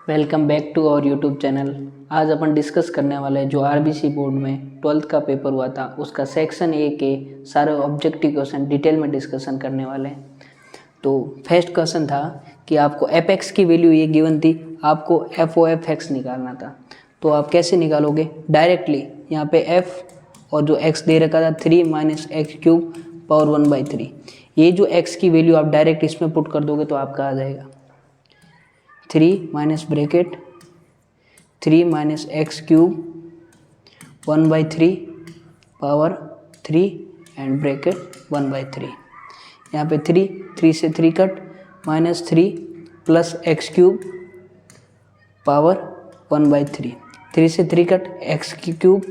Welcome back to our YouTube channel. आज अपन discuss करने वाले हैं जो आरबीसी बोर्ड में 12th का पेपर हुआ था उसका सेक्शन ए के सारे ऑब्जेक्टिव क्वेश्चन डिटेल में डिस्कशन करने वाले हैं। तो फर्स्ट क्वेश्चन था कि आपको एफ एक्स की वैल्यू ये गिवन थी, आपको एफ ओ एफ एक्स निकालना था। तो आप कैसे निकालोगे? डायरेक्टली यहाँ पे एफ और जो एक्स दे रखा था 3 माइनस एक्स क्यूब पावर 1/3, ये जो एक्स की वैल्यू आप डायरेक्ट इसमें पुट कर दोगे तो आपका आ जाएगा 3 minus bracket 3 minus x cube 1/3 power 3 and bracket 1/3। यहाँ पे 3 से 3 cut, minus 3 plus x cube power 1/3, 3 से 3 कट एक्स क्यूब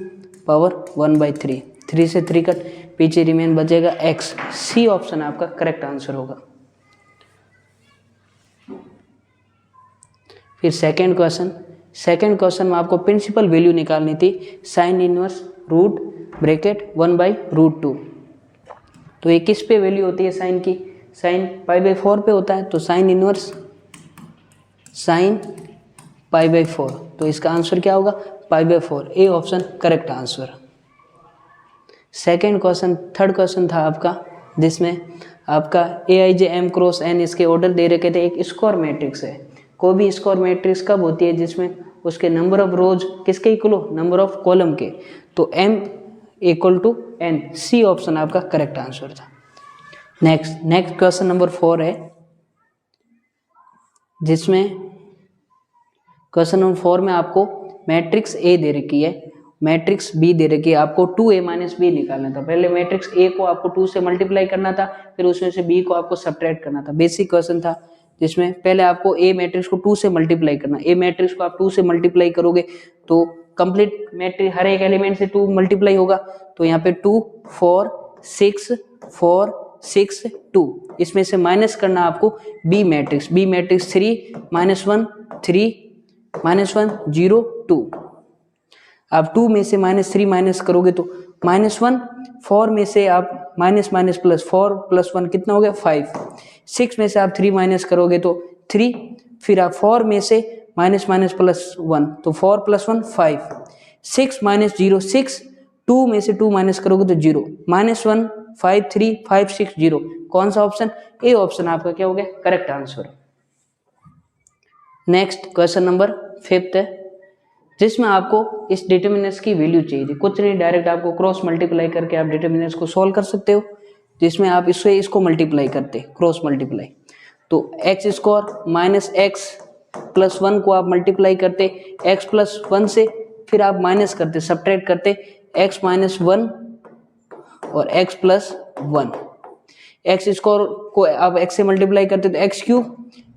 पावर 1/3, 3 से 3 कट, पीछे रिमेन बचेगा एक्स। सी ऑप्शन आपका करेक्ट आंसर होगा। फिर सेकंड क्वेश्चन में आपको प्रिंसिपल वैल्यू निकालनी थी, साइन इनवर्स रूट ब्रैकेट 1/√2। तो ये किस पे वैल्यू होती है साइन की? साइन π/4 पे होता है, तो साइन इनवर्स साइन π/4, तो इसका आंसर क्या होगा? π/4। A option correct answer. Third question था आपका जिसमें आपका AIJ M × N इसके ऑर्डर दे रखे थे। एक स्क्वायर मैट्रिक्स है, कोई भी स्क्वायर मैट्रिक्स कब होती है? जिसमें उसके नंबर ऑफ रोज किसके इक्वल हो? नंबर ऑफ कॉलम के। तो M = N। सी ऑप्शन आपका करेक्ट आंसर था। नेक्स्ट क्वेश्चन नंबर 4 है, जिसमें क्वेश्चन नंबर 4 में आपको मैट्रिक्स A दे रखी है, मैट्रिक्स B दे रखी है, आपको 2A - B निकालना था। पहले मैट्रिक्स A को आपको 2 से मल्टीप्लाई करना था, फिर उसमें से B को आपको सब्ट्रैक्ट करना था। बेसिक क्वेश्चन था जिसमें पहले आपको A मैट्रिक्स को 2 से मल्टीप्लाई करना। A मैट्रिक्स को आप 2 से मल्टीप्लाई करोगे तो कंप्लीट मैट्रिक्स हर एक एलिमेंट से 2 मल्टीप्लाई होगा। तो यहाँ पे 2 4 6 4 6 2, इसमें से माइनस करना आपको B मैट्रिक्स 3 -1 3 -1 0 2। आप 2 में से -3 माइनस करोगे तो -1, 4 में से आप माइनस प्लस 4 + 1 कितना हो गया? 5। 6 में से आप 3 माइनस करोगे तो 3, फिर आप 4 में से माइनस प्लस 1, तो 4 + 1 5। 6 - 0 6, 2 में से 2 माइनस करोगे तो 0, -1 5 3 5 6 0। कौन सा ऑप्शन? ए ऑप्शन आपका क्या हो गया? Correct answer. Next question number 5 है, जिसमें आपको इस डिटरमिनेंट्स की वैल्यू चाहिए थी। कुछ नहीं, डायरेक्ट आपको क्रॉस मल्टीप्लाई करके आप डिटरमिनेंट्स को सॉल्व कर सकते हो, जिसमें आप इसको मल्टीप्लाई करते, क्रॉस मल्टीप्लाई। तो x² - x + 1 को आप मल्टीप्लाई करते x + 1 से, फिर आप माइनस करते, सब्ट्रैक्ट करते x - 1 और x + 1। x² को आप x से मल्टीप्लाई करते तो x3,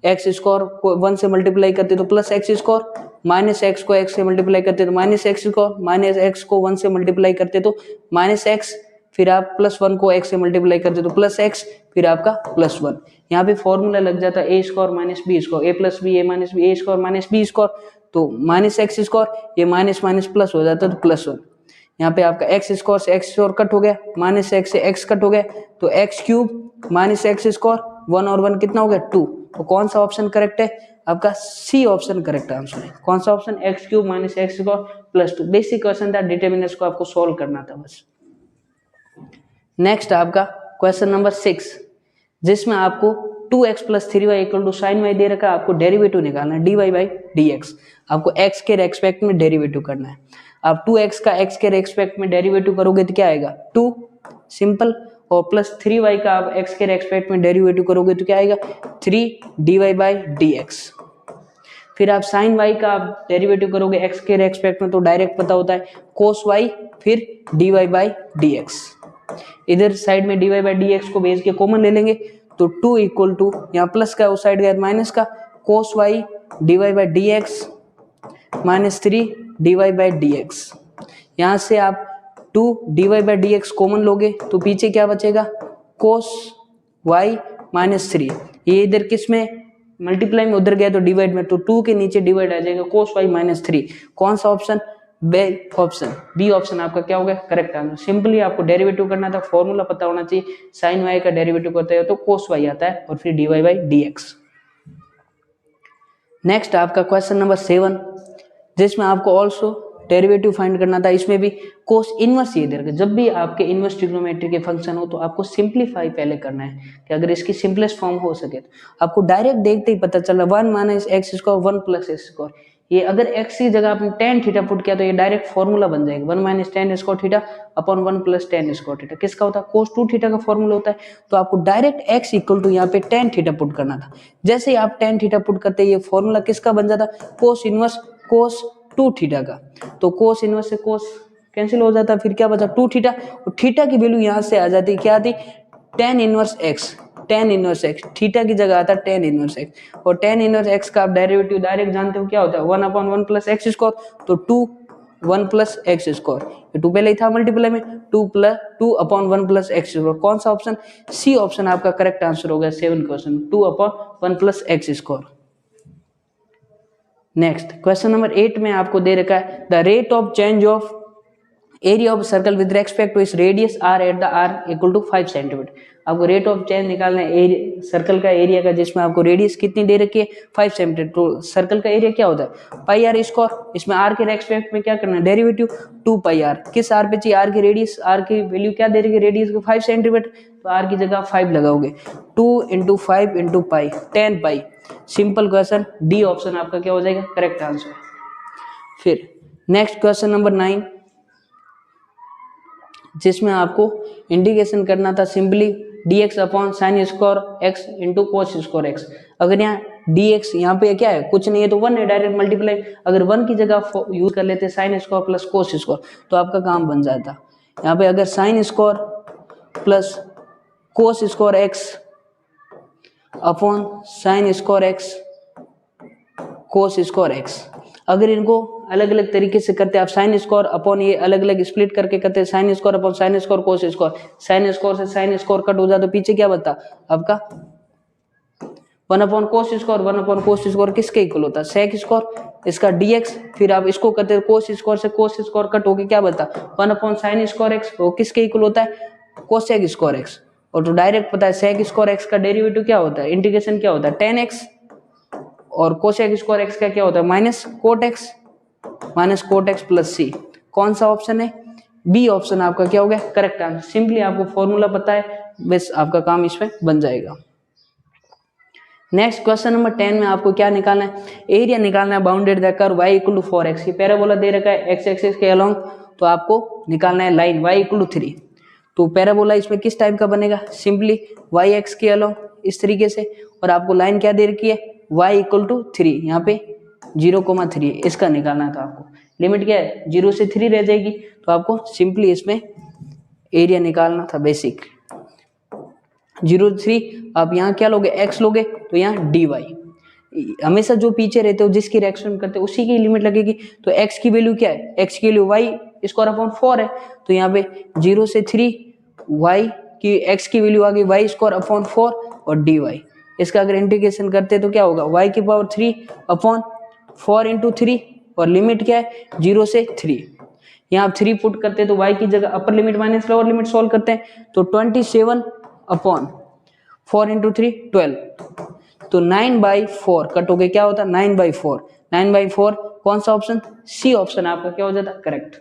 x² को 1 से मल्टीप्लाई करते तो प्लस x², -x को x से मल्टीप्लाई करते तो -x², -x को 1 से मल्टीप्लाई करते तो -x, फिर आप +1 को x से मल्टीप्लाई करते तो +x, फिर आपका +1। यहाँ पे फॉर्मूला लग जाता है a² - b², a + b a - b a² - b², तो -x², ये माइनस प्लस हो जाता है तो +1। यहाँ पे आपका x² से x² कट हो गया, -x से x कट हो गया, तो x³ - x², 1 और 1 कितना हो गया? 2। तो कौन सा ऑप्शन करेक्ट है? आपका सी ऑप्शन करेक्ट आंसर है। कौन सा option? x³ - x² + 2। Basic question था, डिटरमिनेंट्स को आपको सॉल्व करना था बस। नेक्स्ट आपका क्वेश्चन नंबर 6, जिसमें आपको 2x + 3y = sin y दे रखा है, आपको डेरिवेटिव निकालना है dy/dx। आपको x के रेस्पेक्ट में डेरिवेटिव करना है। आप 2x का x के रेस्पेक्ट में डेरिवेटिव करोगे तो क्या आएगा? 2 सिंपल, और प्लस 3y का आप x के रेस्पेक्ट में डेरिवेटिव करोगे तो क्या आएगा? 3 dy/dx। फिर आप sin y का आप डेरिवेटिव करोगे x के रेस्पेक्ट में, तो डायरेक्ट पता होता है cos y, फिर dy/dx। इधर साइड में dy/dx को भेज के कॉमन ले लेंगे, तो 2 = यहाँ प्लस का उस साइड गया माइनस का, cos y dy/dx -3 dy/dx। यहाँ से आप 2 dy/dx कॉमन लोगे तो पीछे क्या बचेगा? cos y -3। ये इधर किस में मल्टीप्लाई में, उधर गया तो डिवाइड में, तो 2 के नीचे डिवाइड आ जाएगा cos y -3। कौन सा ऑप्शन? बी ऑप्शन आपका क्या हो गया? Correct answer. सिंपली आपको डेरिवेटिव करना था, फॉर्मूला पता होना चाहिए, sin y का डेरिवेटिव करते हो तो cos y आता है और फिर dy/dx। नेक्स्ट आपका क्वेश्चन नंबर 7, जिसमें आपको ऑल्सो डेरिवेटिव फाइंड करना था। इसमें भी कोस इनवर्स ये दे रखा है। जब भी आपके इनवर्स ट्रिग्नोमेट्री के फंक्शन हो तो आपको सिंप्लीफाई पहले करना है कि अगर इसकी सिंपलेस्ट फॉर्म हो सके तो आपको डायरेक्ट देखते ही पता चला 1 minus x square 1 plus X square. ये अगर x की जगह आपने tan थीटा पुट किया तो ये डायरेक्ट फॉर्मूला बन जाएगा 1 minus tan square theta upon 1 plus tan square theta. किसका होता है? cos 2 थीटा का फॉर्मूला होता है। तो आपको डायरेक्ट x इक्वल टू यहाँ पे tan थीटा पुट करना था। जैसे ही आप tan थीटा पुट करते ये फॉर्मूला किसका बन जाता? cos इनवर्स cos 2 थीटा का। तो cos इनवर्स से cos कैंसिल हो जाता, फिर क्या बचा 2 थीटा, और थीटा की वैल्यू यहाँ से आ जाती, क्या आती? tan inverse x। tan inverse x theta की जगह आता tan इनवर्स x, और tan इनवर्स x का आप डेरिवेटिव डायरेक्ट जानते हो क्या होता है 1 अपॉन 1 प्लस एक्स स्क्वायर। तो 2 1 प्लस एक्स स्क्वायर, ये 2 पहले ही था मल्टीप्लाई में, 2 अपॉन 1 प्लस एक्स स्क्वायर। कौन सा ऑप्शन? सी ऑप्शन आपका करेक्ट आंसर हो गया 7 question, 2 upon 1 plus X square. Next question number 8 में आपको दे रखा है the rate of change of area of circle with respect to its radius R at the R equal to 5 centimetre. आपको rate of change निकालना है circle का area का, जिसमें आपको रेडियस कितनी दे रखी है 5 सेंटीमीटर। तो सर्कल का एरिया क्या होता है पाई आर स्क्वायर। इसमें आर के रेस्पेक्ट में क्या करना है डेरिवेटिव 2 पाई आर। किस आर पे चाहिए? आर की रेडियस, आर की वैल्यू क्या दे रही है रेडियस को 5 सेंटीमीटर, तो आर की जगह 5 लगाओगे। 2 इंटू 5 इंटू पाई 10 पाई। सिंपल क्वेश्चन, डी ऑप्शन आपका क्या हो जाएगा करेक्ट आंसर। फिर नेक्स्ट क्वेश्चन नंबर 9, जिसमें आपको इंटीग्रेशन करना था simply dx upon sine square x into cos square x। अगर यहाँ dx यहाँ पे क्या है कुछ नहीं है तो 1 है, डायरेक्ट मल्टीप्लाई। अगर 1 की जगह यूज कर लेते sine square plus cos square तो आपका काम बन जाता। यहाँ पे अगर sine square plus cos square x upon sine square x cos square x, अगर इनको अलग अलग तरीके से करते आप साइन स्क्वायर अपॉन ये अलग अलग स्प्लिट करके करते sine square upon sine square cos square, sine square से साइन स्क्वायर कट हो जाता तो पीछे क्या बता आपका 1 upon cos square. 1 upon cos square किसके इक्वल होता है सेक स्क्वायर, इसका dx। फिर आप इसको करते कोस स्क्वायर से कोस स्क्वायर कट होके क्या बता 1 अपॉन साइन स्क्वायर x, वो किसके इक्वल होता है कोसेक स्क्वायर x। और तो डायरेक्ट पता है सेक स्क्वायर x का डेरिवेटिव क्या होता है इंटीग्रेशन क्या होता है tan x, और कोसेक स्क्वायर x का क्या होता है माइनस कोट एक्स प्लस सी। कौन सा ऑप्शन है? बी ऑप्शन आपका क्या हो गया करेक्ट आंसर। सिंपली आपको फॉर्मूला पता है बस आपका काम इसमें बन जाएगा। नेक्स्ट क्वेश्चन नंबर 10 में आपको क्या निकालना है एरिया निकालना है bounded the curve y equal to 4x। ये पैराबोला दे रखा है x एक्सिस के अलोंग, तो आपको निकालना है लाइन y इक्वल टू 3। तो पैराबोला इसमें किस टाइप का बनेगा सिंपली y x के अलोंग इस तरीके से, और आपको लाइन क्या दे रखी है y इक्वल टू 3, यहाँ पे 0,3 इसका निकालना था आपको। लिमिट क्या है 0 से 3 रह जाएगी, तो आपको सिंपली इसमें एरिया निकालना था बेसिक 0 3। आप यहाँ क्या लोगे x लोगे तो यहाँ dy। हमेशा जो पीछे रहते हो जिसकी रिएक्शन करते हो उसी की लिमिट लगेगी। तो x की वैल्यू क्या है x की वैल्यू y स्क्वायर अपॉन 4 है, तो यहाँ पे 0 से 3 y की x की वैल्यू आ गई y स्क्वायर अपॉन 4 और dy। इसका अगर इंटीग्रेशन करते तो क्या होगा y की पावर 3 अपॉन 4 इंटू 3, और लिमिट क्या है 0 से 3। यहाँ आप 3 पुट करते तो y की जगह upper limit minus lower limit solve करते हैं तो 27 अपॉन 4 इंटू 3 12, तो 9/4 कट हो गए क्या होता 9/4। 9/4 कौन सा ऑप्शन सी ऑप्शन आपका क्या हो जाता करेक्ट।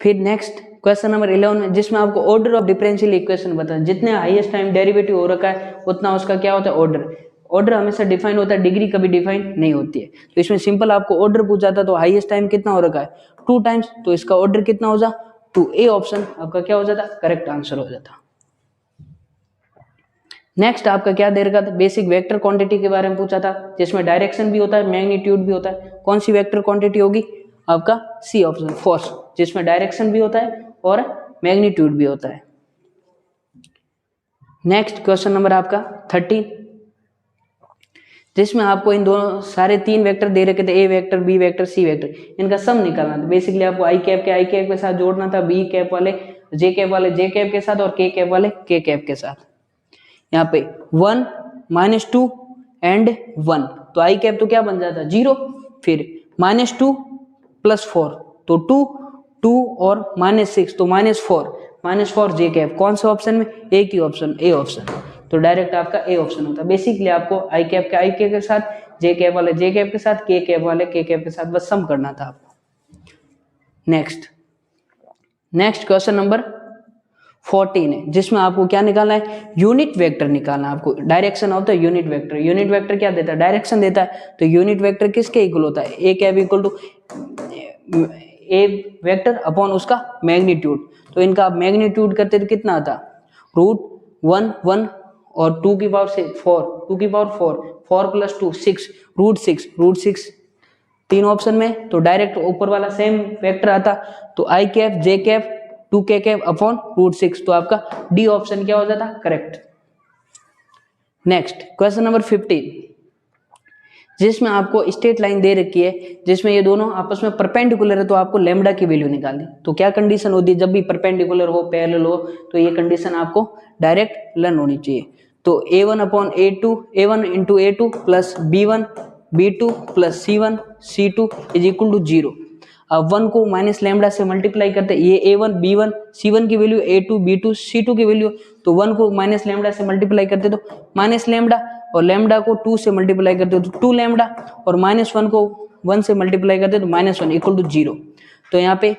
फिर नेक्स्ट क्वेश्चन नंबर 11 में जिसमें आपको ऑर्डर ऑफ डिफरेंशियल इक्वेशन बताना, जितने हाईएस्ट टाइम डेरिवेटिव हो रखा है उतना उसका क्या होता है ऑर्डर। ऑर्डर हमेशा डिफाइन होता है, डिग्री कभी डिफाइन नहीं होती है। तो इसमें सिंपल आपको ऑर्डर पूछा था तो हाईएस्ट टाइम कितना हो रखा है 2 टाइम्स, तो इसका ऑर्डर कितना हो जा 2। ए ऑप्शन आपका क्या हो जाता करेक्ट आंसर हो जाता। नेक्स्ट आपका क्या दे रखा था बेसिक वेक्टर क्वांटिटी के बारे में पूछा था, जिसमें डायरेक्शन भी होता है मैग्नीट्यूड भी होता है। कौन सी वेक्टर क्वांटिटी होगी आपका सी ऑप्शन फोर्स, जिसमें डायरेक्शन भी होता है और मैग्नीट्यूड भी होता है। नेक्स्ट क्वेश्चन नंबर आपका 13, जिसमें आपको इन दोनों सारे 3 वेक्टर दे रखे थे A vector B vector C vector, इनका सम निकालना था। बेसिकली आपको आई कैप के साथ जोड़ना था, बी कैप वाले जे कैप के साथ और के कैप वाले के कैप के साथ। यहाँ पे 1 -2 एंड 1, तो आई कैप तो क्या बन जाता 0, फिर -2 + 4 तो 2 और -6 तो -4 जे कैप। कौन सा ऑप्शन में एक ही ऑप्शन ए ऑप्शन। तो डायरेक्ट आपका ए ऑप्शन होता है। बेसिकली आपको आई कैप के साथ, जे कैप वाले जे कैप के साथ, के कैप वाले के कैप के साथ बस सम करना था आपको। नेक्स्ट क्वेश्चन नंबर 14 है, जिसमें आपको क्या निकालना है, यूनिट वेक्टर निकालना है आपको। Direction of the unit vector, unit vector क्या देता है, डायरेक्शन देता है। तो यूनिट वेक्टर किसके इक्वल होता है, A cap equal to A vector upon उसका मैग्नीट्यूड। तो इनका आप मैग्नीट्यूड करते तो कितना आता, √1 और 2 की पावर से 4, 2 की पावर 4 प्लस 2 6, √6 तीन ऑप्शन में। तो डायरेक्ट ऊपर वाला सेम वेक्टर आता, तो आई कैप जे कैप 2k कैप अपॉन √6, तो आपका डी ऑप्शन क्या हो जाता, करेक्ट। नेक्स्ट क्वेश्चन नंबर 15, जिसमें आपको स्ट्रेट लाइन दे रखी है, जिसमें ये दोनों आपस में परपेंडिकुलर है, तो आपको लैम्डा की वैल्यू निकालनी। तो क्या कंडीशन होती है, जब भी परपेंडिकुलर हो, पैरेलल हो, तो ये कंडीशन आपको डायरेक्ट लर्न होनी चाहिए। तो a1 upon a2, a1 into a2 plus b1 b2 plus c2 is equal to 0। अब 1 को माइनस लैम्डा से मल्टीप्लाई करते हैं, ये a1 b1 c1 की वैल्यू, a2 b2 c2 की वैल्यू, तो 1 को माइनस लैम्डा से मल्टीप्लाई करते तो माइनस लैम्डा, और लैम्डा को 2 से मल्टीप्लाई करते तो 2 लैम्डा, और -1 को 1 से मल्टीप्लाई करते तो -1 इक्वल टू 0। तो यहाँ पे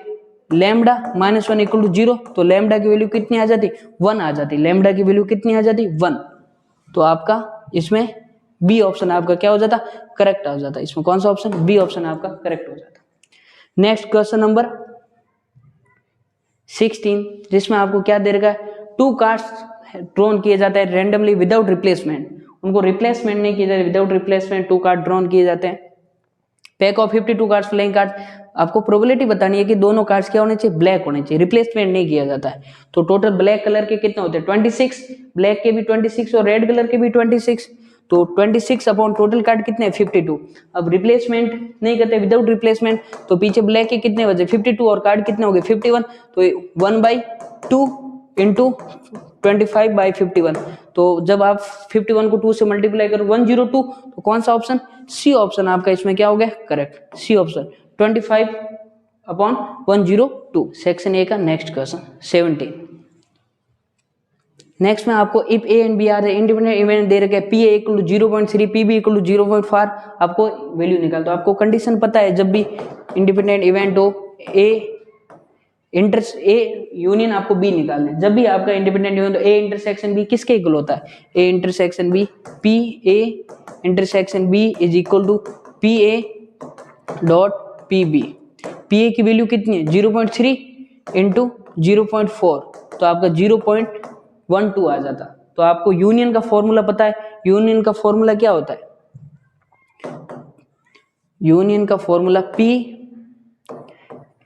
लैम्डा -1 इक्वल टू 0, तो लैम्डा की वैल्यू कितनी आ जाती, 1 आ जाती। लैम्डा की वैल्यू कितनी आ जाती, 1। तो आपका इसमें बी ऑप्शन आपका क्या हो जाता, करेक्ट हो जाता। इसमें कौन सा ऑप्शन, बी ऑप्शन आपका करेक्ट हो जाता। नेक्स्ट क्वेश्चन नंबर 16, जिसमें आपको क्या दे रखा है, 2 कार्ड्स ड्रॉन किए जाते हैं रैंडमली विदाउट रिप्लेसमेंट। उनको रिप्लेसमेंट नहीं किए जाते, विदाउट रिप्लेसमेंट 2 कार्ड ड्रॉन किए जाते हैं। Pack of 52 cards flying card, आपको प्रोबेबिलिटी बतानी है कि दोनों कार्ड्स क्या होने चाहिए, ब्लैक होने चाहिए, रिप्लेसमेंट नहीं किया जाता है। तो टोटल ब्लैक कलर के कितने होते हैं, 26, ब्लैक के भी 26 और रेड कलर के भी 26। तो 26 अपॉन टोटल कार्ड कितने, 52। अब रिप्लेसमेंट नहीं करते, विदाउट रिप्लेसमेंट, तो पीछे ब्लैक के कितने बचे, 52, और कार्ड कितने हो गए, 51। तो 1/2 इंटू 25/51। तो जब आप 51 को 2 से मल्टीप्लाई करो 102, तो कौन सा ऑप्शन, सी ऑप्शन आपका इसमें क्या हो गया, correct, C option 25/102। Section A का नेक्स्ट क्वेश्चन 17। नेक्स्ट में आपको if A and B are independent event दे रखे, P A equal to 0.3, P B equal to 0.4, आपको वैल्यू निकाल दो। आपको कंडीशन पता है, जब भी इंडिपेंडेंट इवेंट हो, ए यूनियन आपको बी निकालना है। जब भी आपका इंडिपेंडेंट इवेंट हो, ए इंटरसेक्शन बी किसके इक्वल होता है, A intersection B, P A intersection B is equal to P A dot P B. P A की वैल्यू कितनी है, 0.3 इंटू 0.4, तो आपका 0.12 आ जाता। तो आपको यूनियन का फॉर्मूला पता है, यूनियन का फॉर्मूला क्या होता है, यूनियन का formula P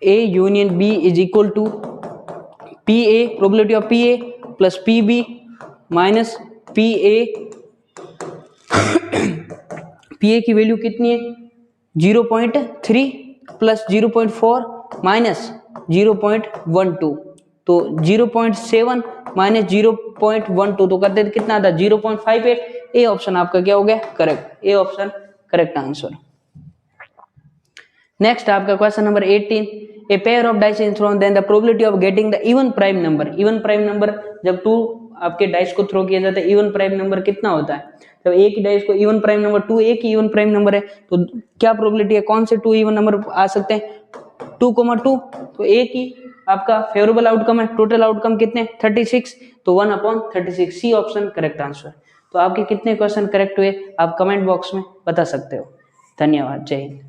A union B is equal to P A, probability of P A plus P B minus P A. P A की वैल्यू कितनी है, 0.3 प्लस 0.4 माइनस 0.12, तो 0.7 माइनस 0.12, तो करते कितना आता, 0.58। ए ऑप्शन आपका क्या हो गया, correct, A option correct answer. Next आपका question number 18, a pair of dice is thrown then the probability of getting the even prime number. Even prime number, जब 2 आपके डाइस को थ्रो किया जाता है, इवन प्राइम नंबर कितना होता है, जब एक ही डाइस को इवन प्राइम नंबर 2, एक ही इवन प्राइम नंबर है, तो क्या प्रोबेबिलिटी है, कौन से 2 इवन नंबर आ सकते हैं, 2,2, तो एक ही आपका फेवरेबल आउटकम है। टोटल आउटकम कितने, 36, तो 1/36, सी ऑप्शन करेक्ट आंसर। तो आपके कितने क्वेश्चन करेक्ट हुए आप कमेंट बॉक्स में बता सकते हो। धन्यवाद, जय हिंद।